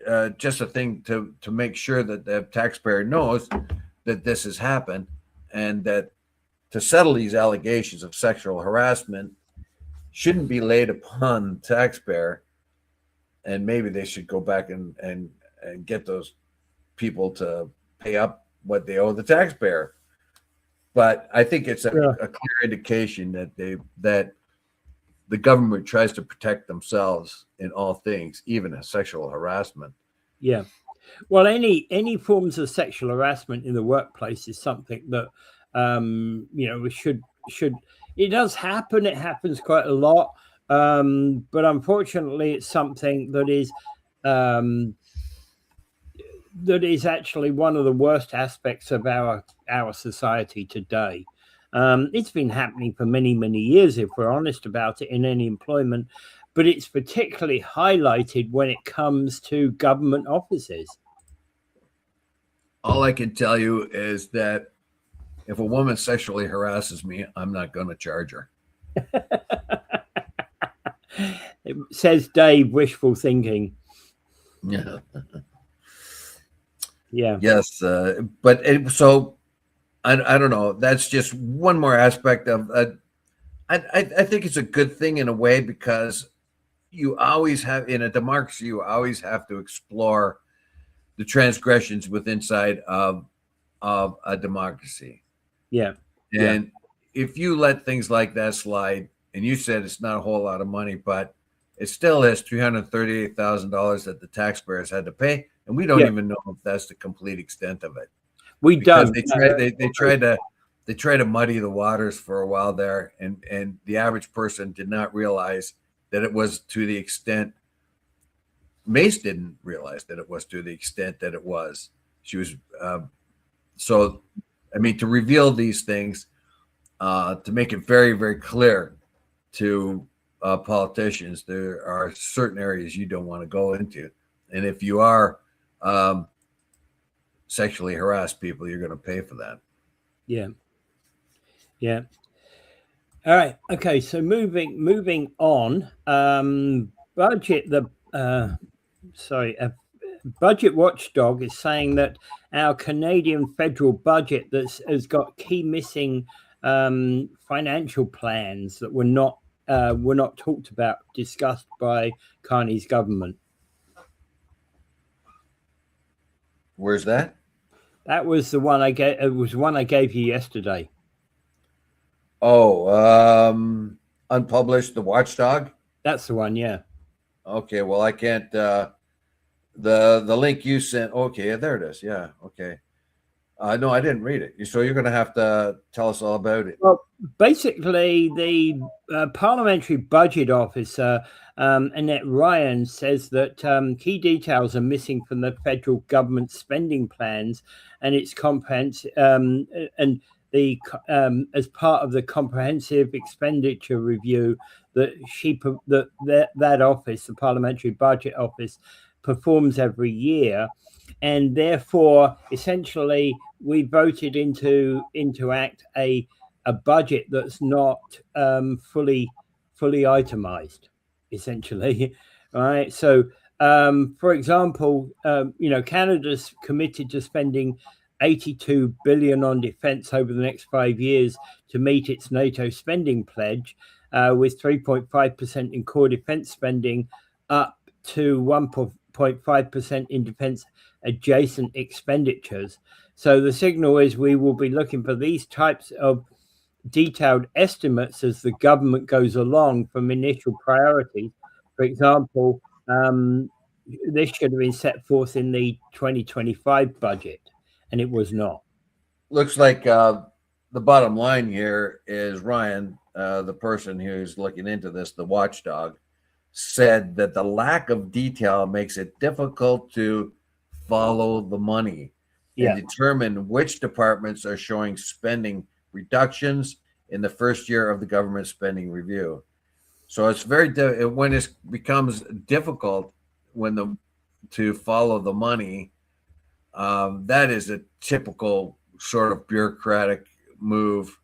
thing to make sure that the taxpayer knows that this has happened, and that to settle these allegations of sexual harassment shouldn't be laid upon the taxpayer, and maybe they should go back and get those people to pay up what they owe the taxpayer. But I think it's a clear indication that the government tries to protect themselves in all things, even sexual harassment. Yeah. Well, any forms of sexual harassment in the workplace is something that we should. It does happen. It happens quite a lot, but unfortunately, it's something that is actually one of the worst aspects of our society today. It's been happening for many, many years, if we're honest about it, in any employment, but it's particularly highlighted when it comes to government offices. All I can tell you is that if a woman sexually harasses me, I'm not going to charge her. It says Dave, wishful thinking. Yeah. Yeah. Yes. So I don't know. That's just one more aspect of I think it's a good thing in a way, because you always have, in a democracy, you always have to explore the transgressions inside of a democracy. Yeah. And if you let things like that slide, and you said it's not a whole lot of money, but it still is $338,000 that the taxpayers had to pay, and we don't even know if that's the complete extent of it. We don't. They tried to muddy the waters for a while there, and the average person did not realize that it was to the extent. Mace didn't realize that it was to the extent that it was. She was so. I mean, to reveal these things, to make it very, very clear to politicians, there are certain areas you don't want to go into, and if you are sexually harassed people, you're going to pay for that. Yeah. Yeah. All right. Okay. So moving on. Budget Watchdog is saying that our Canadian federal budget has got key missing financial plans that were not talked about, discussed by Carney's government. Where's that? That was the one I gave. It was one I gave you yesterday. Oh, unpublished, the Watchdog. That's the one. Yeah. Okay. Well, I can't. The link you sent. Okay, there it is. Yeah. Okay. No, I didn't read it. So you're going to have to tell us all about it. Well, basically, the Parliamentary Budget Officer, Annette Ryan, says that key details are missing from the federal government spending plans and its comprehensive as part of the comprehensive expenditure review that office, the Parliamentary Budget Office, performs every year. And therefore, essentially, we voted into act a budget that's not fully itemized, essentially, right? So, for example, Canada's committed to spending $82 billion on defense over the next 5 years to meet its NATO spending pledge, with 3.5% in core defense spending, up to 1.5% in defense adjacent expenditures. So the signal is we will be looking for these types of detailed estimates as the government goes along from initial priorities. For example, this should have been set forth in the 2025 budget, and it was not. Looks like the bottom line here is Ryan, the person who's looking into this, the watchdog, said that the lack of detail makes it difficult to follow the money and determine which departments are showing spending reductions in the first year of the government spending review. So it's when it becomes difficult to follow the money. That is a typical sort of bureaucratic move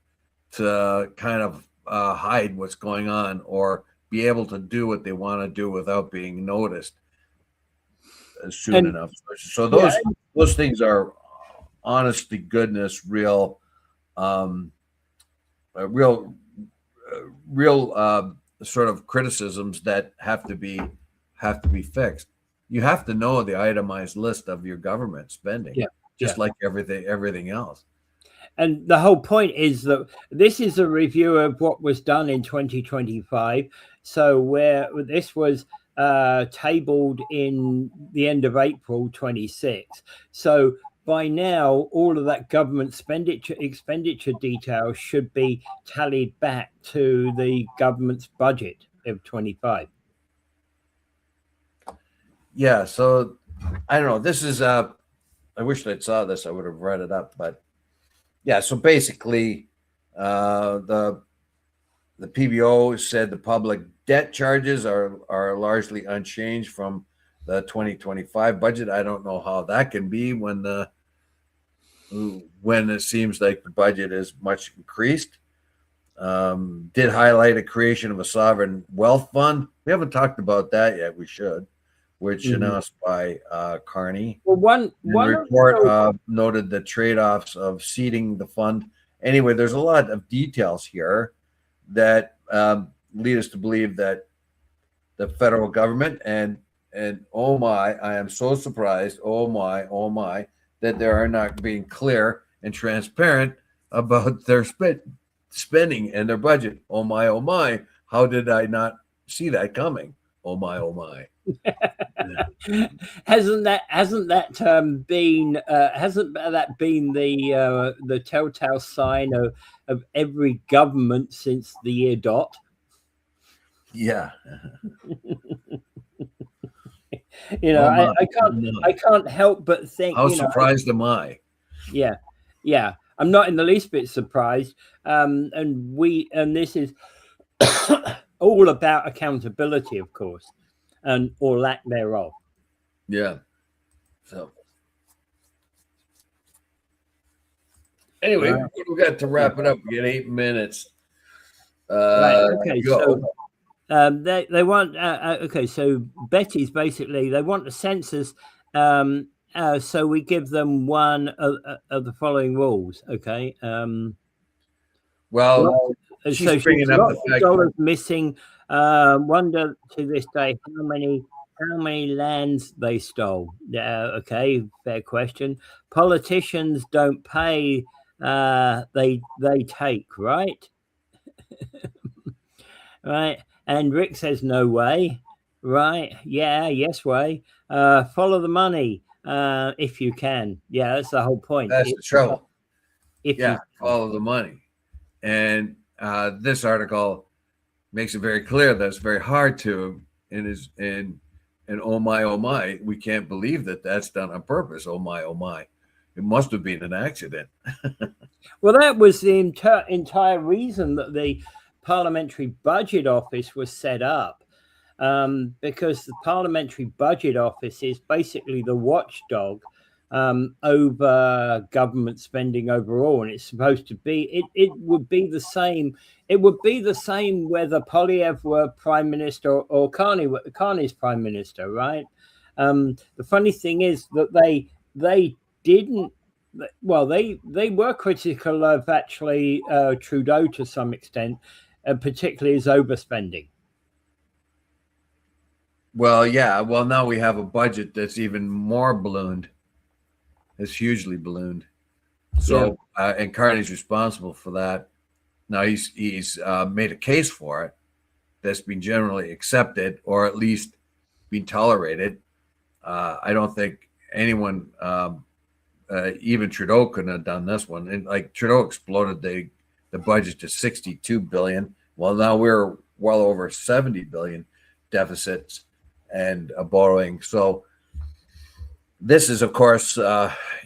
to kind of hide what's going on or be able to do what they want to do without being noticed soon enough. So those things are honest to goodness, real sort of criticisms that have to be fixed. You have to know the itemized list of your government spending, like everything else. And the whole point is that this is a review of what was done in 2025. So where this was tabled in the end of April 26. So by now, all of that government expenditure details should be tallied back to the government's budget of 25. Yeah, so I don't know. This is I wish I'd saw this. I would have read it up, but yeah. So basically, the PBO said the public debt charges are largely unchanged from the 2025 budget. I don't know how that can be when it seems like the budget is much increased. Did highlight a creation of a sovereign wealth fund. We haven't talked about that yet. We should. Which announced by Carney. Well, one report noted the trade-offs of seeding the fund. Anyway, there's a lot of details here that lead us to believe that the federal government and oh my, I am so surprised. Oh my, that they are not being clear and transparent about their spending and their budget. Oh my, how did I not see that coming? Oh my. Hasn't that been the telltale sign of every government since the year dot? Yeah. I can't help but think. How surprised am I? Yeah. I'm not in the least bit surprised. And this is all about accountability, of course, and or lack thereof. Yeah. So anyway, we got to wrap it up. We got 8 minutes. Right, okay, so they want okay. So Betty's basically they want the census. So we give them one of the following rules. Okay. Well, she's bringing up the fact dollars missing. Wonder to this day how many lands they stole. Okay, fair question. Politicians don't pay, they take, right? Right. And Rick says no way. Right. Yeah, yes way. Follow the money if you can. Yeah, that's the whole point. That's the trouble. Follow the money. And this article makes it very clear that it's very hard to, and oh my, we can't believe that that's done on purpose. Oh my, it must have been an accident. Well, that was the entire reason that the Parliamentary Budget Office was set up, because the Parliamentary Budget Office is basically the watchdog over government spending overall, and it's supposed to be. It would be the same. It would be the same whether Polyev were prime minister or Carney's prime minister, right? The funny thing is that they didn't. Well, they were critical of actually Trudeau to some extent, particularly his overspending. Well, yeah. Well, now we have a budget that's even more ballooned. It's hugely ballooned. So, and Carney's responsible for that. Now he's made a case for it that's been generally accepted, or at least been tolerated. I don't think anyone, even Trudeau, couldn't have done this one. And like Trudeau exploded the budget to 62 billion. Well, now we're well over 70 billion deficits and borrowing. So this is, of course,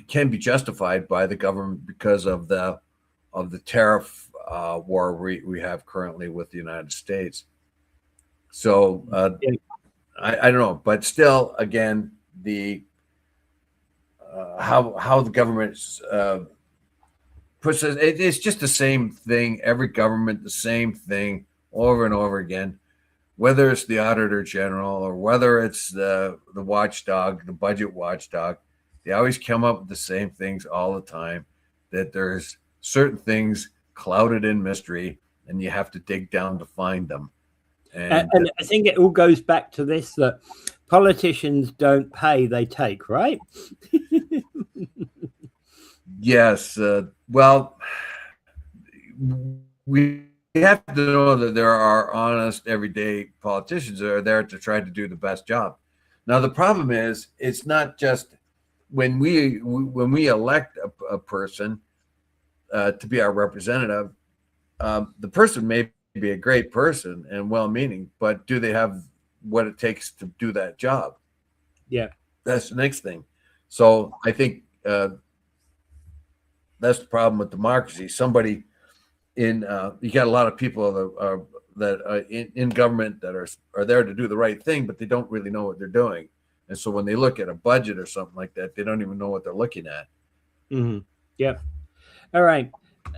can be justified by the government because of the tariff war we have currently with the United States. So I don't know, but still, again, the how the government's it's just the same thing. Every government, the same thing over and over again. Whether it's the Auditor General or whether it's the watchdog, the budget watchdog, they always come up with the same things all the time. That there's certain things clouded in mystery, and you have to dig down to find them. And I think it all goes back to this, that politicians don't pay, they take, right? Yes. Well, we have to know that there are honest, everyday politicians that are there to try to do the best job. Now, the problem is, it's not just when we elect a person to be our representative. The person may be a great person and well-meaning, but do they have what it takes to do that job? Yeah, that's the next thing. So I think that's the problem with democracy. Somebody you got a lot of people that are in government that are there to do the right thing, but they don't really know what they're doing. And so when they look at a budget or something like that, they don't even know what they're looking at. Mm-hmm. Yep. All right.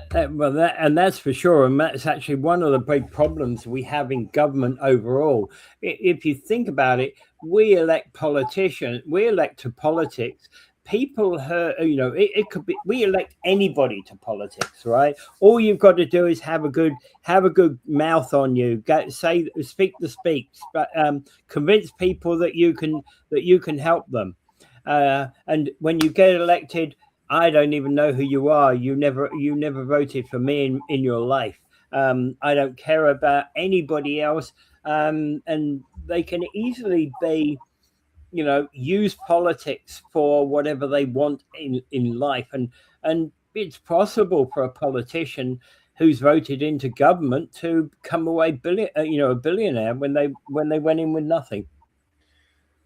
That's for sure. And that's actually one of the big problems we have in government overall. If you think about it, we elect politicians, we elect to politics. People, it could be, we elect anybody to politics, right? All you've got to do is have a good mouth on you. Speak the speaks, but convince people that you can help them. And when you get elected, I don't even know who you are. You never voted for me in your life. I don't care about anybody else. And they can easily be, use politics for whatever they want in life. And it's possible for a politician who's voted into government to come away a billionaire when they went in with nothing.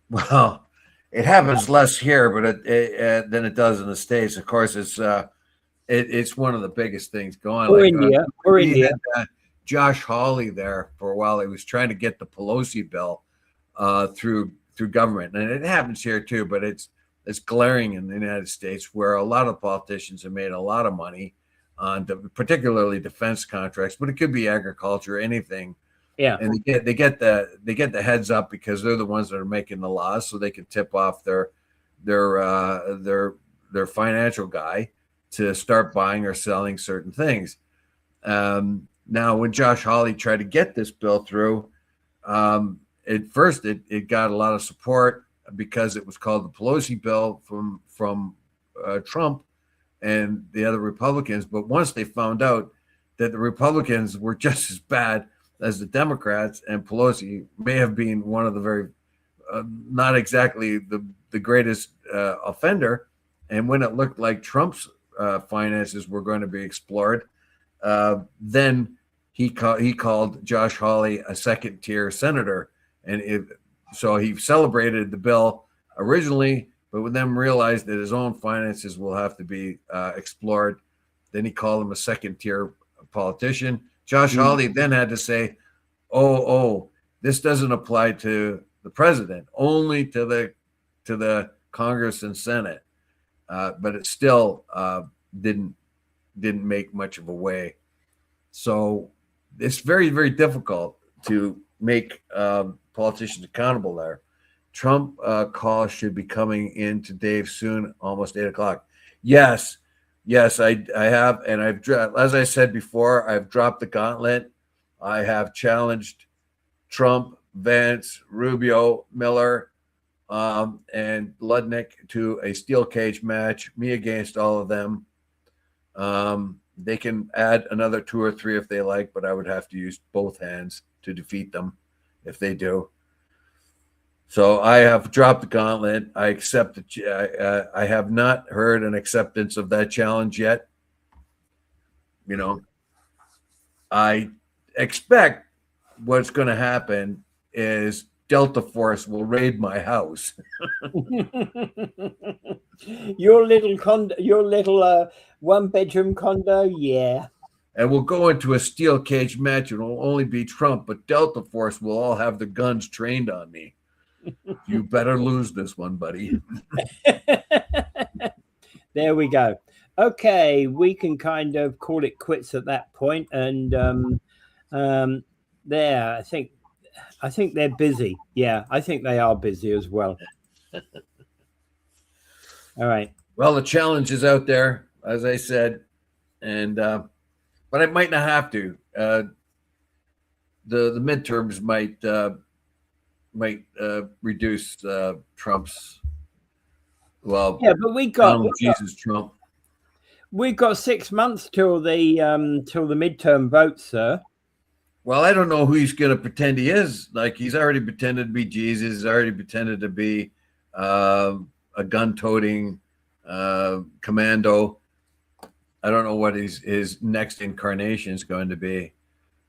Well, it happens less here, but than it does in the States. Of course, it's one of the biggest things going. Or India. Had, Josh Hawley there for a while. He was trying to get the Pelosi bill through government, and it happens here too. But it's glaring in the United States, where a lot of politicians have made a lot of money on particularly defense contracts, but it could be agriculture, anything. Yeah, and they get the heads up because they're the ones that are making the laws, so they can tip off their financial guy to start buying or selling certain things. Now, when Josh Hawley tried to get this bill through, at first it got a lot of support because it was called the Pelosi bill from Trump and the other Republicans. But once they found out that the Republicans were just as bad as the Democrats, and Pelosi may have been one of the very, not exactly the greatest offender. And when it looked like Trump's finances were going to be explored, then he called Josh Hawley a second-tier senator. And so he celebrated the bill originally, but with them realized that his own finances will have to be explored. Then he called him a second-tier politician. Josh Hawley then had to say, oh, this doesn't apply to the president, only to the Congress and Senate. But it still didn't make much of a way. So it's very, very difficult to make politicians accountable there. Trump call should be coming in to Dave soon, almost 8:00. Yes, I have, and as I said before, I've dropped the gauntlet. I have challenged Trump, Vance, Rubio, Miller, and Ludnick to a steel cage match, me against all of them. They can add another 2 or 3 if they like, but I would have to use both hands to defeat them if they do. So I have dropped the gauntlet. I accept it. I have not heard an acceptance of that challenge yet. I expect what's going to happen is Delta Force will raid my house. Your little 1-bedroom condo, yeah. And we'll go into a steel cage match. It will only be Trump, but Delta Force will all have the guns trained on me. You better lose this one, buddy. There we go. Okay, we can kind of call it quits at that point, and there, I think they're busy. Yeah, I think they are busy as well. All right. Well, the challenge is out there, as I said, and but it might not have to. The midterms might reduce Trump's. Well, Yeah, but Jesus Trump. we've got 6 months till the midterm votes, sir. Well, I don't know who he's going to pretend he is. Like, he's already pretended to be Jesus. He's already pretended to be a gun-toting commando. I don't know what his next incarnation is going to be.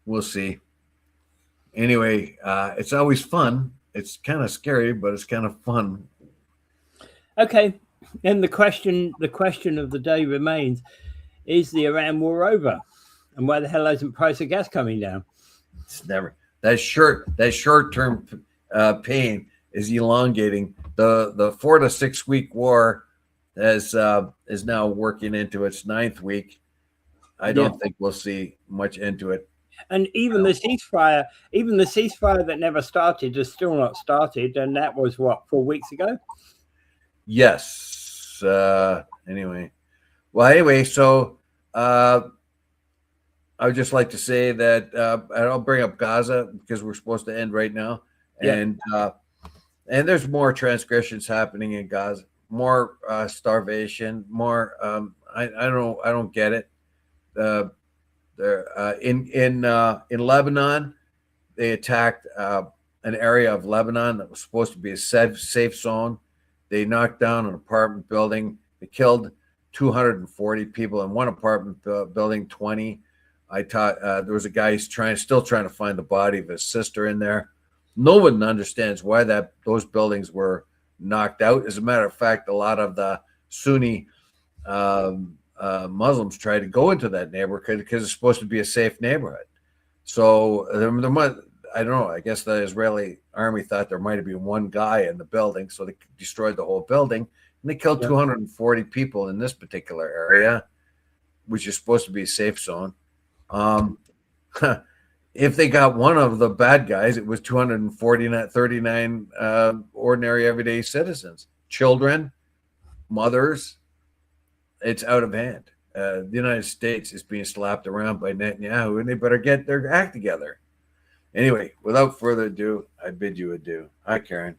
We'll see. Anyway, it's always fun. It's kind of scary, but it's kind of fun. Okay, and the question of the day remains: is the Iran war over? And why the hell isn't price of gas coming down? It's never that short-term pain is elongating. The 4 to 6 week war is now working into its 9th week. I don't think we'll see much into it. And even the ceasefire that never started is still not started, and that was what, 4 weeks ago? Yes. Anyway, so I would just like to say that I'll bring up Gaza because we're supposed to end right now, and there's more transgressions happening in Gaza, more starvation, more. I don't get it. In Lebanon, they attacked an area of Lebanon that was supposed to be a safe zone. They knocked down an apartment building. They killed 240 people in one apartment building. 20. I taught there was a guy still trying to find the body of his sister in there. No one understands why those buildings were knocked out. As a matter of fact, a lot of the Sunni Muslims tried to go into that neighborhood because it's supposed to be a safe neighborhood. So I don't know. I guess the Israeli army thought there might have been one guy in the building, so they destroyed the whole building, and they killed 240 people in this particular area, which is supposed to be a safe zone. If they got one of the bad guys, it was 239 ordinary everyday citizens, children, mothers. It's out of hand. The United States is being slapped around by Netanyahu, and they better get their act together. Anyway, without further ado, I bid you adieu. Hi, Karen.